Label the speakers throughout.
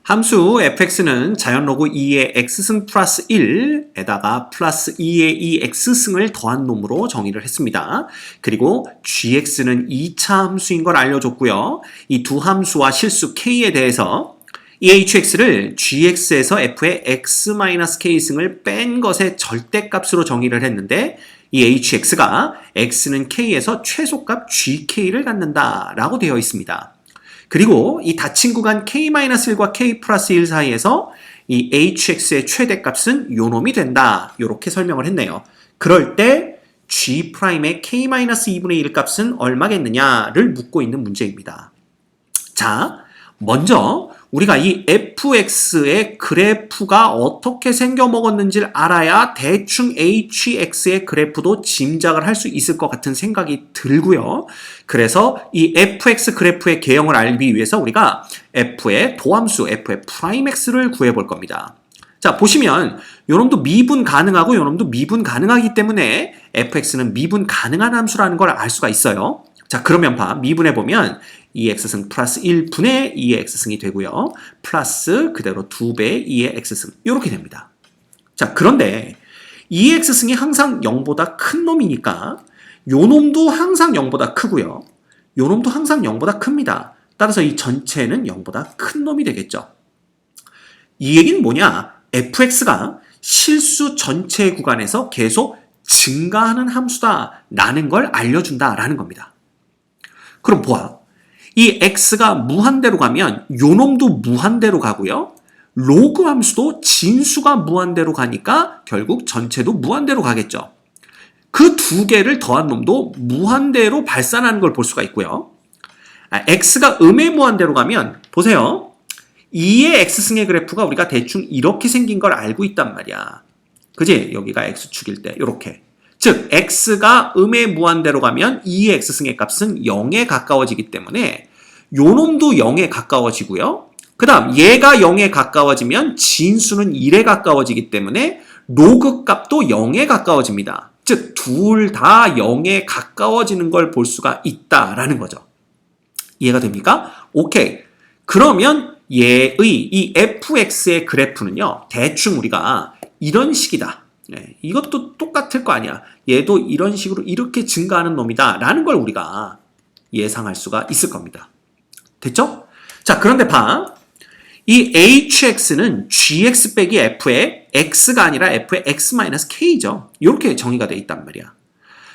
Speaker 1: 함수 fx는 자연로그 2의 x승 플러스 1에다가 플러스 2의 2x승을 더한 놈으로 정의를 했습니다. 그리고 gx는 2차 함수인 걸 알려줬고요. 이 두 함수와 실수 k에 대해서 이 hx를 gx에서 f의 x-k승을 뺀 것의 절대값으로 정의를 했는데 이 hx가 x는 k에서 최소값 gk를 갖는다라고 되어 있습니다. 그리고 이 닫힌 구간 k-1과 k 플러스 1 사이에서 이 hx의 최대값은 요놈이 된다. 이렇게 설명을 했네요. 그럴 때 g'의 k-2분의 1 값은 얼마겠느냐를 묻고 있는 문제입니다. 자, 먼저 우리가 이 fx의 그래프가 어떻게 생겨먹었는지를 알아야 대충 hx의 그래프도 짐작을 할 수 있을 것 같은 생각이 들고요. 그래서 이 fx 그래프의 개형을 알기 위해서 우리가 f의 도함수, f의 프라임 x를 구해볼 겁니다. 자, 보시면 요놈도 미분 가능하고 요놈도 미분 가능하기 때문에 fx는 미분 가능한 함수라는 걸 알 수가 있어요. 자, 그러면 미분해보면 2x승 플러스 1분의 2의 x승이 되고요. 플러스 그대로 2배의 2의 x승 이렇게 됩니다. 자, 그런데 2의 x승이 항상 0보다 큰 놈이니까 요 놈도 항상 0보다 크고요. 요 놈도 항상 0보다 큽니다. 따라서 이 전체는 0보다 큰 놈이 되겠죠. 이 얘기는 뭐냐? fx가 실수 전체 구간에서 계속 증가하는 함수다라는 걸 알려준다라는 겁니다. 그럼 보아. 이 x가 무한대로 가면 요놈도 무한대로 가고요. 로그 함수도 진수가 무한대로 가니까 결국 전체도 무한대로 가겠죠. 그 두 개를 더한 놈도 무한대로 발산하는 걸 볼 수가 있고요. x가 음의 무한대로 가면 보세요. 2의 x승의 그래프가 우리가 대충 이렇게 생긴 걸 알고 있단 말이야. 그지? 여기가 x축일 때 이렇게. 즉 x가 음의 무한대로 가면 2의 x승의 값은 0에 가까워지기 때문에 요놈도 0에 가까워지고요. 그 다음 얘가 0에 가까워지면 진수는 1에 가까워지기 때문에 로그 값도 0에 가까워집니다. 즉 둘 다 0에 가까워지는 걸 볼 수가 있다라는 거죠. 이해가 됩니까? 오케이. 그러면 얘의 이 fx의 그래프는요. 대충 우리가 이런 식이다. 네, 이것도 똑같을 거 아니야. 얘도 이런 식으로 이렇게 증가하는 놈이다 라는 걸 우리가 예상할 수가 있을 겁니다. 됐죠? 자, 그런데 이 hx는 gx 빼기 f의 x가 아니라 f의 x-k죠. 이렇게 정의가 돼 있단 말이야.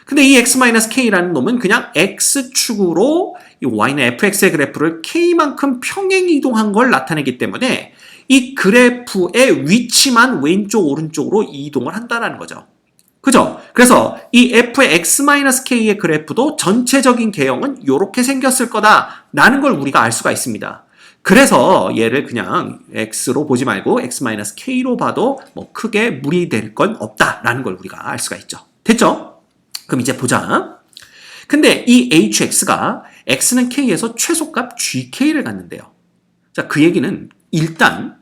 Speaker 1: 근데 이 x-k라는 놈은 그냥 x축으로 이 y는 fx의 그래프를 k만큼 평행 이동한 걸 나타내기 때문에 이 그래프의 위치만 왼쪽 오른쪽으로 이동을 한다는 거죠. 그죠? 그래서 이 f의 x-k의 그래프도 전체적인 개형은 이렇게 생겼을 거다라는 걸 우리가 알 수가 있습니다. 그래서 얘를 그냥 x로 보지 말고 x-k로 봐도 뭐 크게 무리될 건 없다라는 걸 우리가 알 수가 있죠. 됐죠? 그럼 이제 보자. 근데 이 hx가 x는 k에서 최소값 gk를 갖는데요. 자, 그 얘기는 일단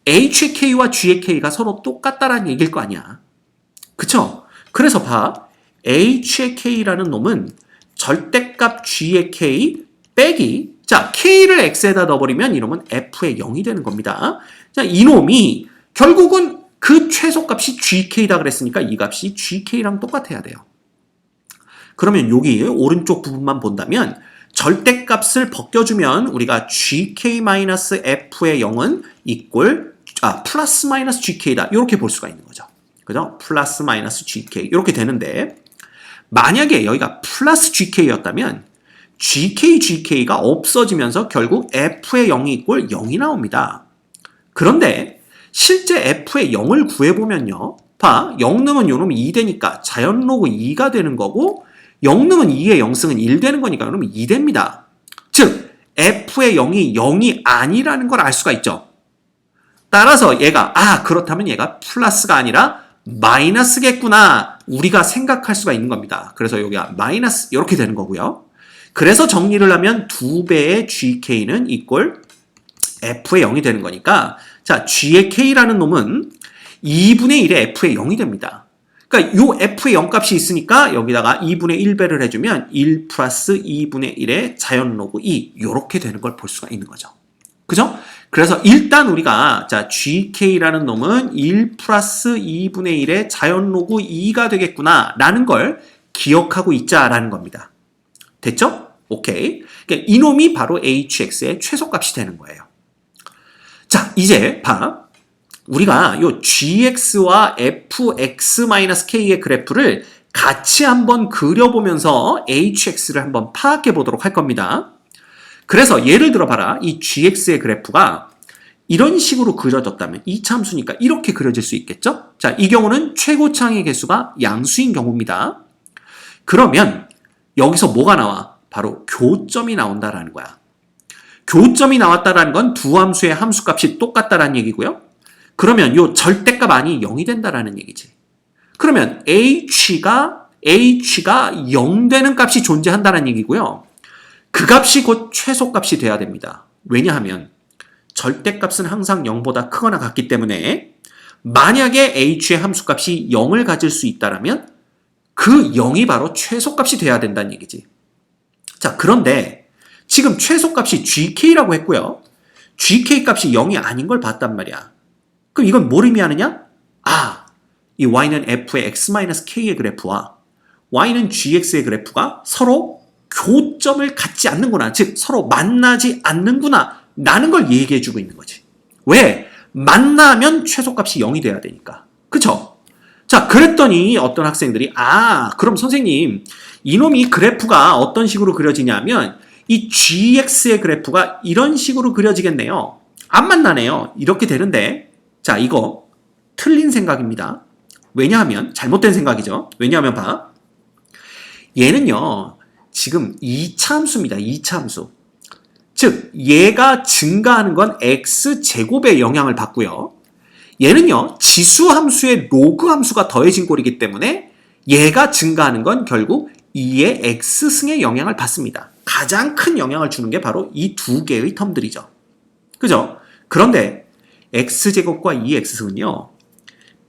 Speaker 1: h의 k와 g의 k가 서로 똑같다라는 얘기일 거 아니야. 그쵸? 그래서 h의 k라는 놈은 절대값 g의 k 빼기 자 k를 x에다 넣어버리면 이놈은 f의 0이 되는 겁니다. 자, 이놈이 결국은 그 최소값이 gk다 그랬으니까 이 값이 gk랑 똑같아야 돼요. 그러면 여기 오른쪽 부분만 본다면 절대값을 벗겨주면 우리가 gk-f의 0은 플러스 마이너스 gk다 이렇게 볼 수가 있는 거죠. 그죠? 플러스 마이너스 gk 이렇게 되는데 만약에 여기가 플러스 gk였다면 gk가 없어지면서 결국 f의 0이 0이 나옵니다. 그런데 실제 f의 0을 구해보면요. 0 넣으면 요놈이 2 되니까 자연로그 2가 되는 거고 0 넣으면 2의 0승은 1 되는 거니까 요놈이 2 됩니다. 즉 f의 0이 0이 아니라는 걸 알 수가 있죠. 따라서 얘가 그렇다면 얘가 플러스가 아니라 마이너스겠구나 우리가 생각할 수가 있는 겁니다. 그래서 여기가 마이너스 이렇게 되는 거고요. 그래서 정리를 하면 2배의 gk는 f의 0이 되는 거니까 자 g의 k라는 놈은 2분의 1의 f의 0이 됩니다. 그러니까 요 f의 0값이 있으니까 여기다가 2분의 1배를 해주면 1 플러스 2분의 1의 자연로그 2 이렇게 되는 걸 볼 수가 있는 거죠. 그죠? 그래서 일단 우리가 자 gk라는 놈은 1 플러스 2분의 1의 자연 로그 2가 되겠구나 라는 걸 기억하고 있자라는 겁니다. 됐죠? 오케이. 그러니까 이놈이 바로 hx의 최소값이 되는 거예요. 자, 이제 봐. 우리가 요 gx와 fx-k의 그래프를 같이 한번 그려보면서 hx를 한번 파악해 보도록 할 겁니다. 그래서 예를 들어 봐라. 이 gx의 그래프가 이런 식으로 그려졌다면 이 참수니까 이렇게 그려질 수 있겠죠? 자, 이 경우는 최고창의 개수가 양수인 경우입니다. 그러면 여기서 뭐가 나와? 바로 교점이 나온다라는 거야. 교점이 나왔다라는 건 두 함수의 함수값이 똑같다라는 얘기고요. 그러면 요 절대값 안이 0이 된다라는 얘기지. 그러면 h가 0 되는 값이 존재한다는 얘기고요. 그 값이 곧 최소값이 돼야 됩니다. 왜냐하면 절대값은 항상 0보다 크거나 같기 때문에 만약에 h의 함수값이 0을 가질 수 있다면 그 0이 바로 최소값이 돼야 된다는 얘기지. 자, 그런데 지금 최소값이 gk라고 했고요. gk 값이 0이 아닌 걸 봤단 말이야. 그럼 이건 뭘 의미하느냐? 아, 이 y는 f의 x-k의 그래프와 y는 gx의 그래프가 서로 교점을 갖지 않는구나. 즉 서로 만나지 않는구나 라는 걸 얘기해주고 있는 거지. 왜? 만나면 최소값이 0이 돼야 되니까. 그쵸? 자, 그랬더니 어떤 학생들이 그럼 선생님 이놈이 그래프가 어떤 식으로 그려지냐면 이 gx의 그래프가 이런 식으로 그려지겠네요. 안 만나네요. 이렇게 되는데 자, 이거 틀린 생각입니다. 왜냐하면 잘못된 생각이죠. 왜냐하면 봐. 얘는요. 지금 2차 함수입니다. 2차 함수. 즉 얘가 증가하는 건 x제곱의 영향을 받고요. 얘는요. 지수 함수의 로그 함수가 더해진 꼴이기 때문에 얘가 증가하는 건 결국 2의 x승의 영향을 받습니다. 가장 큰 영향을 주는 게 바로 이 두 개의 텀들이죠. 그죠? 그런데 x제곱과 2x승은요.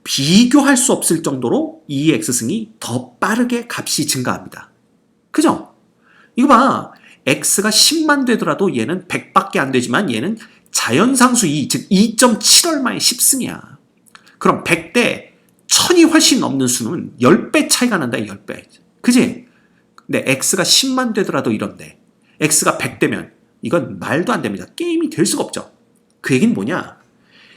Speaker 1: 비교할 수 없을 정도로 2x승이 더 빠르게 값이 증가합니다. 그죠? 이거 봐. x가 10만 되더라도 얘는 100밖에 안 되지만 얘는 자연상수 2, 즉 2.7얼마의 10승이야. 그럼 100대 1000이 훨씬 넘는 수는 10배 차이가 난다. 10배. 그지? 근데 x가 10만 되더라도 이런데 x가 100되면 이건 말도 안 됩니다. 게임이 될 수가 없죠. 그 얘기는 뭐냐?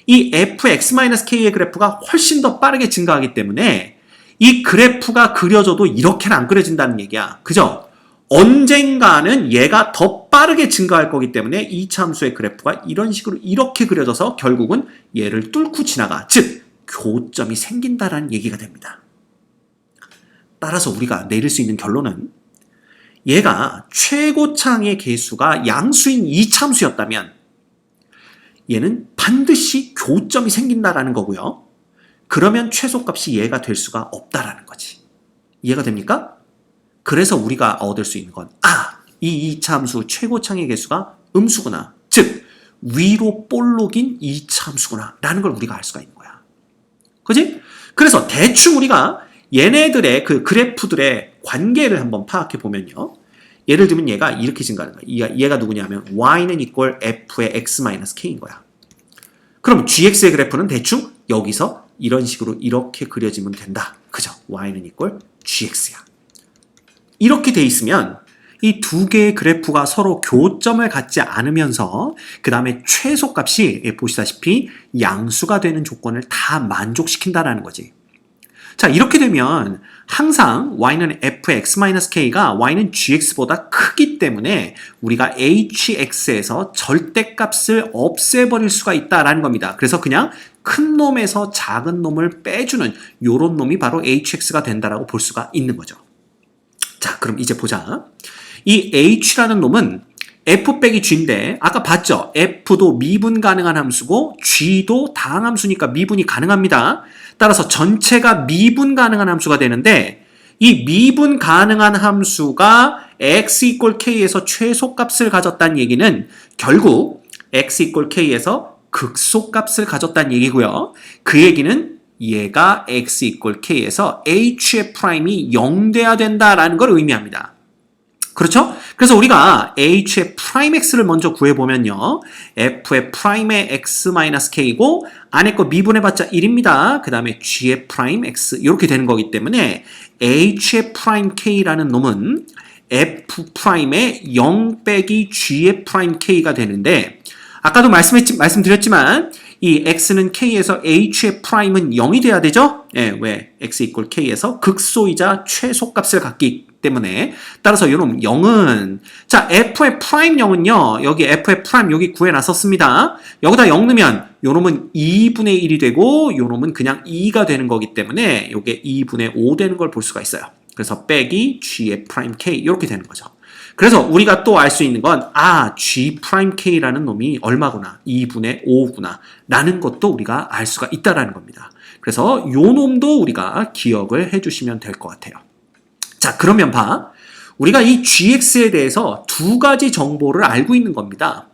Speaker 1: 이 fx-k의 그래프가 훨씬 더 빠르게 증가하기 때문에 이 그래프가 그려져도 이렇게는 안 그려진다는 얘기야. 그죠? 언젠가는 얘가 더 빠르게 증가할 거기 때문에 이 함수의 그래프가 이런 식으로 이렇게 그려져서 결국은 얘를 뚫고 지나가. 즉, 교점이 생긴다라는 얘기가 됩니다. 따라서 우리가 내릴 수 있는 결론은 얘가 최고창의 개수가 양수인 이 함수였다면 얘는 반드시 교점이 생긴다라는 거고요. 그러면 최소값이 얘가 될 수가 없다라는 거지. 이해가 됩니까? 그래서 우리가 얻을 수 있는 건 이 2차 함수 최고창의 개수가 음수구나. 즉 위로 볼록인 2차 함수구나 라는 걸 우리가 알 수가 있는 거야. 그지? 그래서 대충 우리가 얘네들의 그 그래프들의 관계를 한번 파악해 보면요. 예를 들면 얘가 이렇게 증가하는 거야. 얘가 누구냐면 y는 equal f의 x-k인 거야. 그럼 gx의 그래프는 대충 여기서 이런 식으로 이렇게 그려지면 된다. 그죠? y는 equal gx야. 이렇게 돼 있으면 이 두 개의 그래프가 서로 교점을 갖지 않으면서 그 다음에 최소값이 보시다시피 양수가 되는 조건을 다 만족시킨다라는 거지. 자, 이렇게 되면 항상 y는 fx-k가 y는 gx보다 크기 때문에 우리가 hx에서 절대값을 없애버릴 수가 있다라는 겁니다. 그래서 그냥 큰 놈에서 작은 놈을 빼주는 요런 놈이 바로 hx가 된다라고 볼 수가 있는 거죠. 자, 그럼 이제 보자. 이 h라는 놈은 f 빼기 g인데 아까 봤죠? f도 미분 가능한 함수고 g도 다항함수니까 미분이 가능합니다. 따라서 전체가 미분 가능한 함수가 되는데 이 미분 가능한 함수가 x equal k에서 최소값을 가졌다는 얘기는 결국 x equal k에서 극소값을 가졌다는 얘기고요. 그 얘기는 얘가 x equal k에서 h의 프라임이 0 돼야 된다라는 걸 의미합니다. 그렇죠? 그래서 우리가 h의 프라임 x를 먼저 구해보면요. f의 프라임의 x-k고 안에 거 미분해봤자 1입니다. 그 다음에 g의 프라임 x 이렇게 되는 거기 때문에 h의 프라임 k라는 놈은 f 프라임의 0 빼기 g의 프라임 k가 되는데 아까도 말씀드렸지만 이 x는 k에서 h의 프라임은 0이 돼야 되죠? 예, 왜? x 이퀄 k에서 극소이자 최소값을 갖기 때문에 따라서 요놈 0은 자 f의 프라임 0은요 여기 f의 프라임 여기 구해놨었습니다. 여기다 0 넣으면 요놈은 2분의 1이 되고 요놈은 그냥 2가 되는 거기 때문에 요게 2분의 5 되는 걸 볼 수가 있어요. 그래서 빼기 g의 프라임 k 이렇게 되는 거죠. 그래서 우리가 또 알 수 있는 건 g 프라임 k라는 놈이 얼마구나 2분의 5구나 라는 것도 우리가 알 수가 있다라는 겁니다. 그래서 요 놈도 우리가 기억을 해주시면 될 것 같아요. 자 그러면 우리가 이 gx에 대해서 두 가지 정보를 알고 있는 겁니다.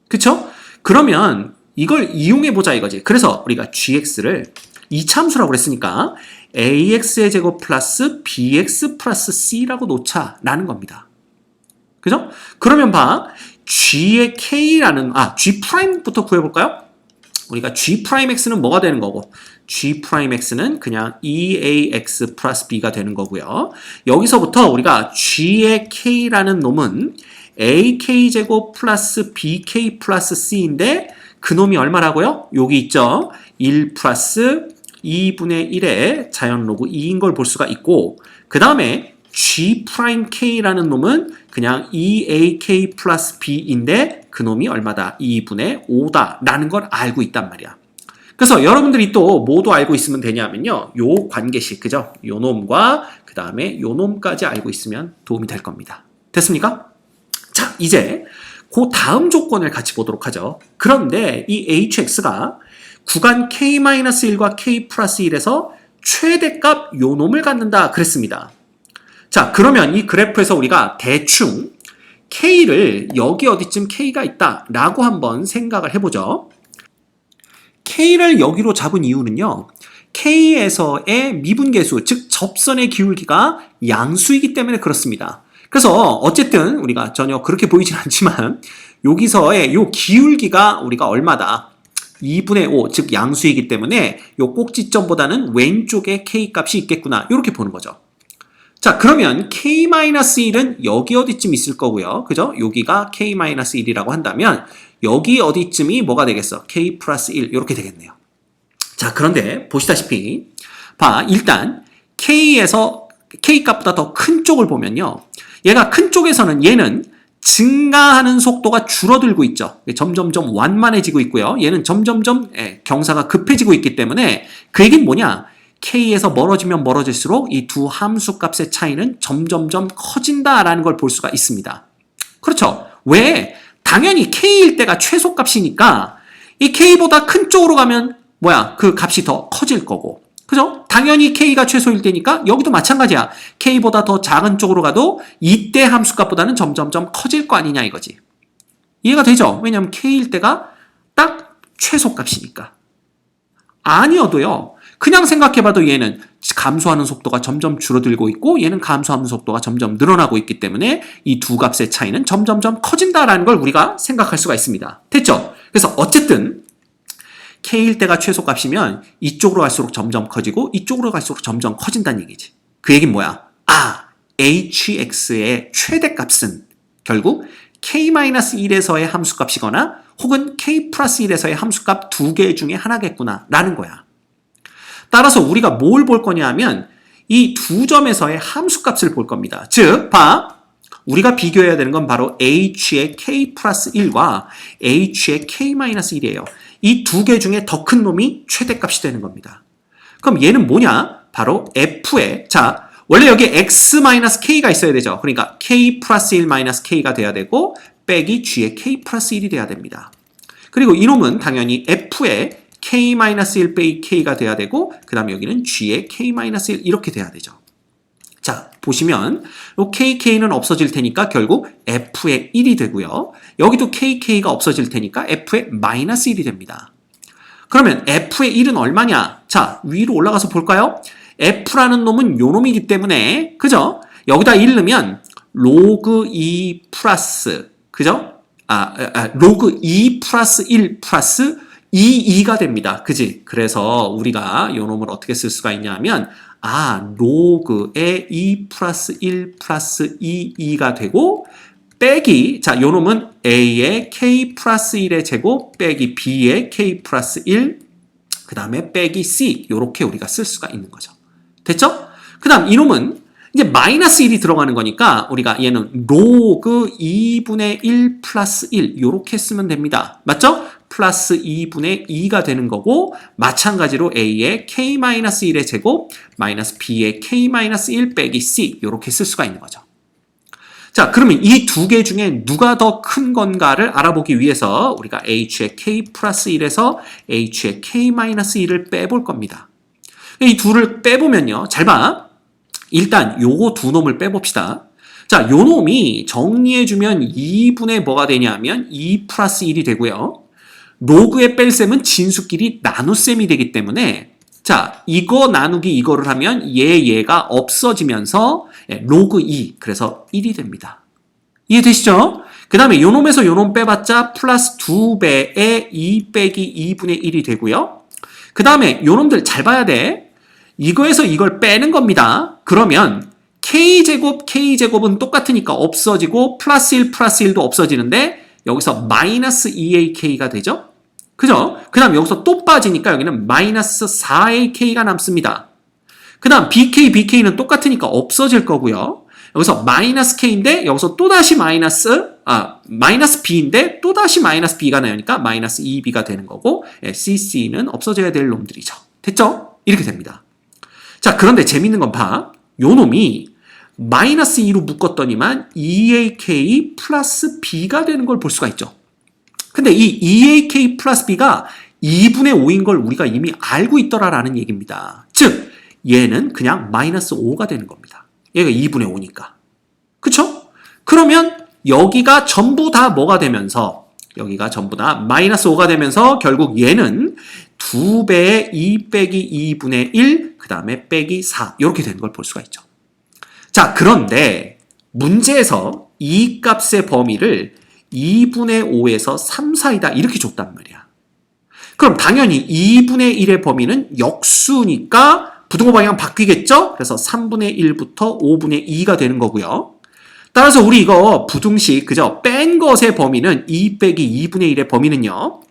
Speaker 1: 그쵸? 그러면 이걸 이용해 보자 이거지. 그래서 우리가 gx를 이차함수라고 그랬으니까 ax의 제곱 플러스 bx 플러스 c라고 놓자라는 겁니다. 그죠? 그러면 g의 k라는 g 프라임부터 구해볼까요? 우리가 g 프라임 x는 뭐가 되는 거고 g 프라임 x는 그냥 eax 플러스 b가 되는 거고요. 여기서부터 우리가 g의 k라는 놈은 ak 제곱 플러스 bk 플러스 c인데 그 놈이 얼마라고요? 여기 있죠. 1 플러스 2분의 1의 자연 로그 2인 걸 볼 수가 있고 그 다음에 g 프라임 k라는 놈은 그냥 eak 플러스 b인데 그 놈이 얼마다? 2분의 5다 라는 걸 알고 있단 말이야. 그래서 여러분들이 또 뭐도 알고 있으면 되냐면요. 요 관계식, 그죠? 요 놈과 그 다음에 요 놈까지 알고 있으면 도움이 될 겁니다. 됐습니까? 자, 이제 그 다음 조건을 같이 보도록 하죠. 그런데 이 hx가 구간 k-1과 k 플러스 1에서 최대값 요 놈을 갖는다 그랬습니다. 자, 그러면 이 그래프에서 우리가 대충 k를 여기 어디쯤 k가 있다 라고 한번 생각을 해보죠. k를 여기로 잡은 이유는요. k에서의 미분계수, 즉 접선의 기울기가 양수이기 때문에 그렇습니다. 그래서 어쨌든 우리가 전혀 그렇게 보이진 않지만 여기서의 요 기울기가 우리가 얼마다? 2분의 5, 즉 양수이기 때문에 요 꼭지점보다는 왼쪽에 k 값이 있겠구나 이렇게 보는 거죠. 자, 그러면 k-1은 여기 어디쯤 있을 거고요. 그죠? 여기가 k-1이라고 한다면 여기 어디쯤이 뭐가 되겠어? k 플러스 1 이렇게 되겠네요. 자, 그런데 보시다시피 일단 k에서 k 값보다 더 큰 쪽을 보면요. 얘가 큰 쪽에서는 얘는 증가하는 속도가 줄어들고 있죠. 점점점 완만해지고 있고요. 얘는 점점점 경사가 급해지고 있기 때문에 그 얘기는 뭐냐? k에서 멀어지면 멀어질수록 이 두 함수 값의 차이는 점점점 커진다라는 걸 볼 수가 있습니다. 그렇죠? 왜? 당연히 k일 때가 최소값이니까 이 k보다 큰 쪽으로 가면 그 값이 더 커질 거고 그죠? 당연히 k가 최소일 때니까 여기도 마찬가지야. k보다 더 작은 쪽으로 가도 이때 함수값보다는 점점점 커질 거 아니냐 이거지. 이해가 되죠? 왜냐하면 k일 때가 딱 최소값이니까. 아니어도요. 그냥 생각해봐도 얘는 감소하는 속도가 점점 줄어들고 있고 얘는 감소하는 속도가 점점 늘어나고 있기 때문에 이 두 값의 차이는 점점점 커진다라는 걸 우리가 생각할 수가 있습니다. 됐죠? 그래서 어쨌든 k일 때가 최소값이면 이쪽으로 갈수록 점점 커지고 이쪽으로 갈수록 점점 커진다는 얘기지. 그 얘기는 뭐야? hx의 최대값은 결국 k-1에서의 함수값이거나 혹은 k 플러스 1에서의 함수값 두 개 중에 하나겠구나 라는 거야. 따라서 우리가 뭘 볼 거냐 하면 이 두 점에서의 함수값을 볼 겁니다. 즉, 우리가 비교해야 되는 건 바로 h의 k 플러스 1과 h의 k-1이에요. 이 두 개 중에 더 큰 놈이 최대값이 되는 겁니다. 그럼 얘는 뭐냐? 바로 f의 원래 여기 x-k가 있어야 되죠. 그러니까 k 플러스 1 마이너스 k가 돼야 되고 빼기 g의 k 플러스 1이 돼야 됩니다. 그리고 이놈은 당연히 f의 k-1 빼기 k가 돼야 되고 그 다음에 여기는 g의 k-1 이렇게 돼야 되죠. 자, 보시면 요 kk는 없어질 테니까 결국 f의 1이 되고요. 여기도 kk가 없어질 테니까 f의 마이너스 1이 됩니다. 그러면 f의 1은 얼마냐? 자, 위로 올라가서 볼까요? f라는 놈은 요 놈이기 때문에 그죠? 여기다 1 넣으면 로그 2 플러스 그죠? 로그 2 플러스 1 플러스 2가 됩니다. 그지? 그래서 우리가 요 놈을 어떻게 쓸 수가 있냐면 로그의 2 플러스 1 플러스 2가 되고 빼기 자, 요 놈은 a의 k 플러스 1의 제곱 빼기 b의 k 플러스 1 그 다음에 빼기 c 요렇게 우리가 쓸 수가 있는 거죠. 됐죠? 그 다음 이놈은 이제 마이너스 1이 들어가는 거니까 우리가 얘는 로그 2분의 1 플러스 1 요렇게 쓰면 됩니다. 맞죠? 플러스 2분의 2가 되는 거고 마찬가지로 a의 k-1의 제곱 마이너스 b의 k-1 빼기 c 요렇게 쓸 수가 있는 거죠. 자, 그러면 이 두 개 중에 누가 더 큰 건가를 알아보기 위해서 우리가 h의 k 플러스 1에서 h의 k-1을 빼볼 겁니다. 이 둘을 빼보면요. 잘 봐. 일단 요거 두 놈을 빼봅시다. 자, 요 놈이 정리해주면 2분의 뭐가 되냐면 2 플러스 1이 되고요. 로그의 뺄셈은 진수끼리 나눗셈이 되기 때문에 자, 이거 나누기 이거를 하면 얘가 없어지면서 로그 2, 그래서 1이 됩니다. 이해되시죠? 그 다음에 요 놈에서 요 놈 빼봤자 플러스 2배의 2 빼기 2분의 1이 되고요. 그 다음에 요 놈들 잘 봐야 돼. 이거에서 이걸 빼는 겁니다. 그러면 k제곱은 똑같으니까 없어지고 플러스 1 플러스 1도 없어지는데 여기서 마이너스 2ak가 되죠? 그죠? 그 다음 여기서 또 빠지니까 여기는 마이너스 4ak가 남습니다. 그 다음 bk는 똑같으니까 없어질 거고요. 여기서 마이너스 k인데 여기서 또다시 마이너스 b인데 또다시 마이너스 b가 나오니까 마이너스 2b가 되는 거고 cc는 없어져야 될 놈들이죠. 됐죠? 이렇게 됩니다. 자, 그런데 재밌는 건 봐. 요 놈이 마이너스 2로 묶었더니만 2ak 플러스 b가 되는 걸 볼 수가 있죠. 근데 이 2ak 플러스 b가 2분의 5인 걸 우리가 이미 알고 있더라라는 얘기입니다. 즉, 얘는 그냥 마이너스 5가 되는 겁니다. 얘가 2분의 5니까. 그쵸? 그러면 여기가 전부 다 뭐가 되면서 여기가 전부 다 마이너스 5가 되면서 결국 얘는 2배의 2 빼기 2분의 1, 그 다음에 빼기 4 이렇게 되는 걸 볼 수가 있죠. 자, 그런데 문제에서 이 값의 범위를 2분의 5에서 3, 4이다 이렇게 줬단 말이야. 그럼 당연히 2분의 1의 범위는 역수니까 부등호 방향 바뀌겠죠? 그래서 3분의 1부터 5분의 2가 되는 거고요. 따라서 우리 이거 부등식 그죠? 뺀 것의 범위는 2 빼기 2분의 1의 범위는요.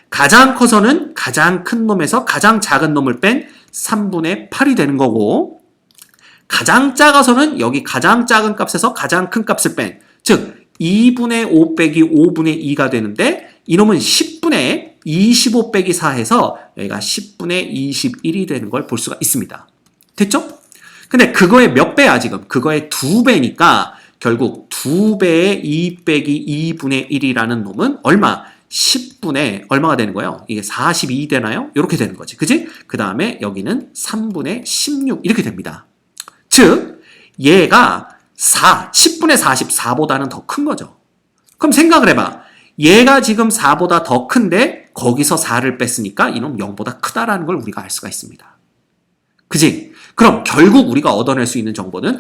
Speaker 1: 가장 커서는 가장 큰 놈에서 가장 작은 놈을 뺀 3분의 8이 되는 거고 가장 작아서는 여기 가장 작은 값에서 가장 큰 값을 뺀 즉 2분의 5 빼기 5분의 2가 되는데 이놈은 10분의 25 빼기 4 해서 여기가 10분의 21이 되는 걸 볼 수가 있습니다. 됐죠? 근데 그거의 몇 배야 지금? 그거의 2배니까 결국 2배의 2 빼기 2분의 1이라는 놈은 얼마? 10분의 얼마가 되는 거예요? 이게 42 되나요? 이렇게 되는 거지. 그지? 그 다음에 여기는 3분의 16 이렇게 됩니다. 즉 얘가 10분의 44보다는 더 큰 거죠. 그럼 생각을 해봐. 얘가 지금 4보다 더 큰데 거기서 4를 뺐으니까 이놈 0보다 크다라는 걸 우리가 알 수가 있습니다. 그지? 그럼 결국 우리가 얻어낼 수 있는 정보는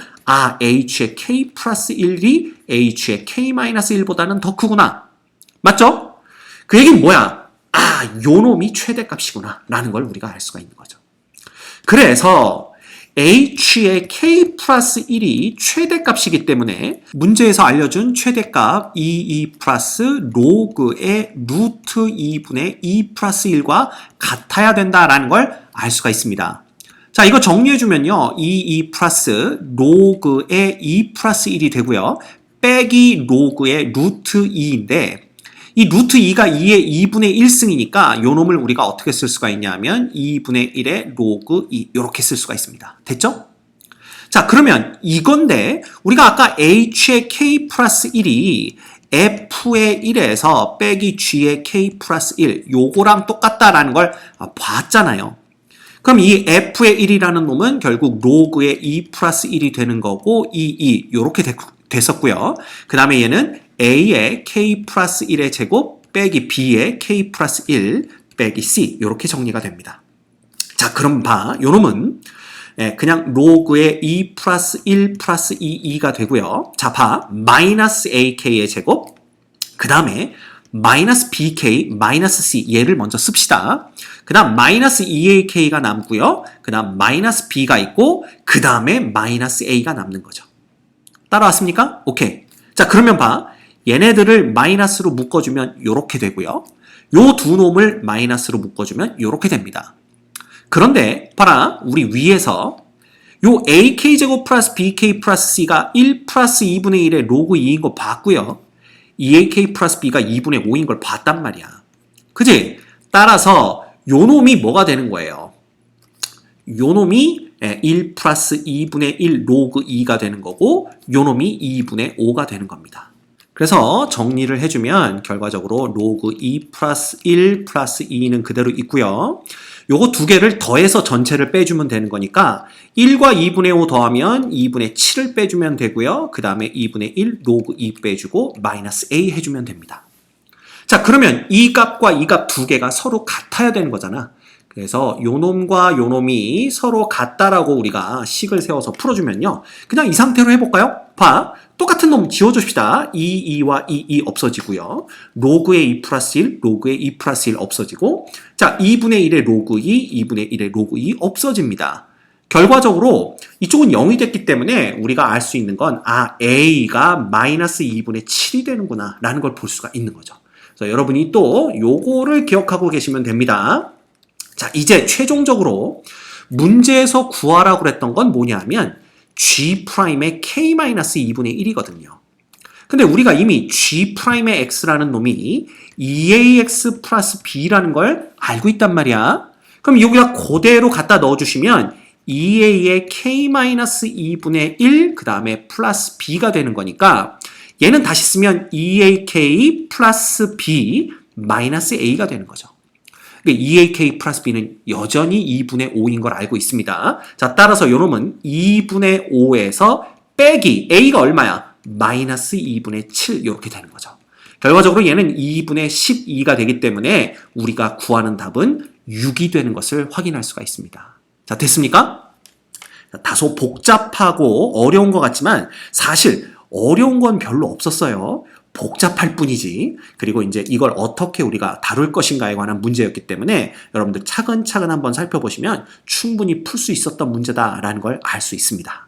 Speaker 1: h의 k 플러스 1이 h의 k-1보다는 더 크구나. 맞죠? 그 얘기는 뭐야? 요 놈이 최대값이구나 라는 걸 우리가 알 수가 있는 거죠. 그래서 h의 k 플러스 1이 최대값이기 때문에 문제에서 알려준 최대값 22 플러스 로그의 루트 2분의 2 플러스 1과 같아야 된다라는 걸 알 수가 있습니다. 자, 이거 정리해주면요. 22 플러스 로그의 2 플러스 1이 되고요. 빼기 로그의 루트 2인데 이 루트 2가 2의 2분의 1승이니까 요 놈을 우리가 어떻게 쓸 수가 있냐면 2분의 1의 로그 2 이렇게 쓸 수가 있습니다. 됐죠? 자, 그러면 이건데 우리가 아까 h의 k 플러스 1이 f의 1에서 빼기 g의 k 플러스 1 요거랑 똑같다라는 걸 봤잖아요. 그럼 이 f의 1이라는 놈은 결국 로그의 2 플러스 1이 되는 거고 2 요렇게 됐었고요. 그 다음에 얘는 a의 k 플러스 1의 제곱 빼기 b의 k 플러스 1 빼기 c 이렇게 정리가 됩니다. 자, 그럼 봐. 요 놈은 그냥 로그의 2 플러스 1 플러스 2가 되고요. 자, 봐. 마이너스 ak의 제곱. 그 다음에 마이너스 bk, 마이너스 c 얘를 먼저 씁시다. 그 다음 마이너스 2ak가 남고요. 그 다음 마이너스 b가 있고 그 다음에 마이너스 a가 남는 거죠. 따라왔습니까? 오케이. 자, 그러면 봐. 얘네들을 마이너스로 묶어주면 이렇게 되고요. 요 두 놈을 마이너스로 묶어주면 이렇게 됩니다. 그런데 봐라. 우리 위에서 요 ak제곱 플러스 bk 플러스 c가 1 플러스 2분의 1의 로그 2인 거 봤고요. 2ak 플러스 b가 2분의 5인 걸 봤단 말이야. 그지? 따라서 요 놈이 뭐가 되는 거예요? 요 놈이 1 플러스 2분의 1 로그 2가 되는 거고 요 놈이 2분의 5가 되는 겁니다. 그래서 정리를 해주면 결과적으로 로그 2 플러스 1 플러스 2는 그대로 있고요. 요거 두 개를 더해서 전체를 빼주면 되는 거니까 1과 2분의 5 더하면 2분의 7을 빼주면 되고요. 그 다음에 2분의 1 로그 2 빼주고 마이너스 a 해주면 됩니다. 자, 그러면 이 값과 이 값 두 개가 서로 같아야 되는 거잖아. 그래서 요 놈과 요 놈이 서로 같다라고 우리가 식을 세워서 풀어주면요. 그냥 이 상태로 해볼까요? 봐. 똑같은 놈 지워줍시다. 2와 2 없어지고요. 로그의 2 플러스 1, 로그의 2 플러스 1 없어지고 자, 2분의 1의 로그 2, 2분의 1의 로그 2 없어집니다. 결과적으로 이쪽은 0이 됐기 때문에 우리가 알 수 있는 건 a가 마이너스 2분의 7이 되는구나 라는 걸 볼 수가 있는 거죠. 그래서 여러분이 또 요거를 기억하고 계시면 됩니다. 자, 이제 최종적으로 문제에서 구하라고 그랬던 건 뭐냐면 G'의 K-2분의 1이거든요. 근데 우리가 이미 G'의 X라는 놈이 2AX 플러스 B라는 걸 알고 있단 말이야. 그럼 여기다 그대로 갖다 넣어주시면 2A의 K-2분의 1, 그 다음에 플러스 B가 되는 거니까 얘는 다시 쓰면 2AK 플러스 B 마이너스 A가 되는 거죠. 2ak 플러스 b는 여전히 2분의 5인 걸 알고 있습니다. 자, 따라서 요 놈은 2분의 5에서 빼기 a가 얼마야? 마이너스 2분의 7 이렇게 되는 거죠. 결과적으로 얘는 2분의 12가 되기 때문에 우리가 구하는 답은 6이 되는 것을 확인할 수가 있습니다. 자, 됐습니까? 다소 복잡하고 어려운 것 같지만 사실 어려운 건 별로 없었어요. 복잡할 뿐이지. 그리고 이제 이걸 어떻게 우리가 다룰 것인가에 관한 문제였기 때문에 여러분들 차근차근 한번 살펴보시면 충분히 풀 수 있었던 문제다라는 걸 알 수 있습니다.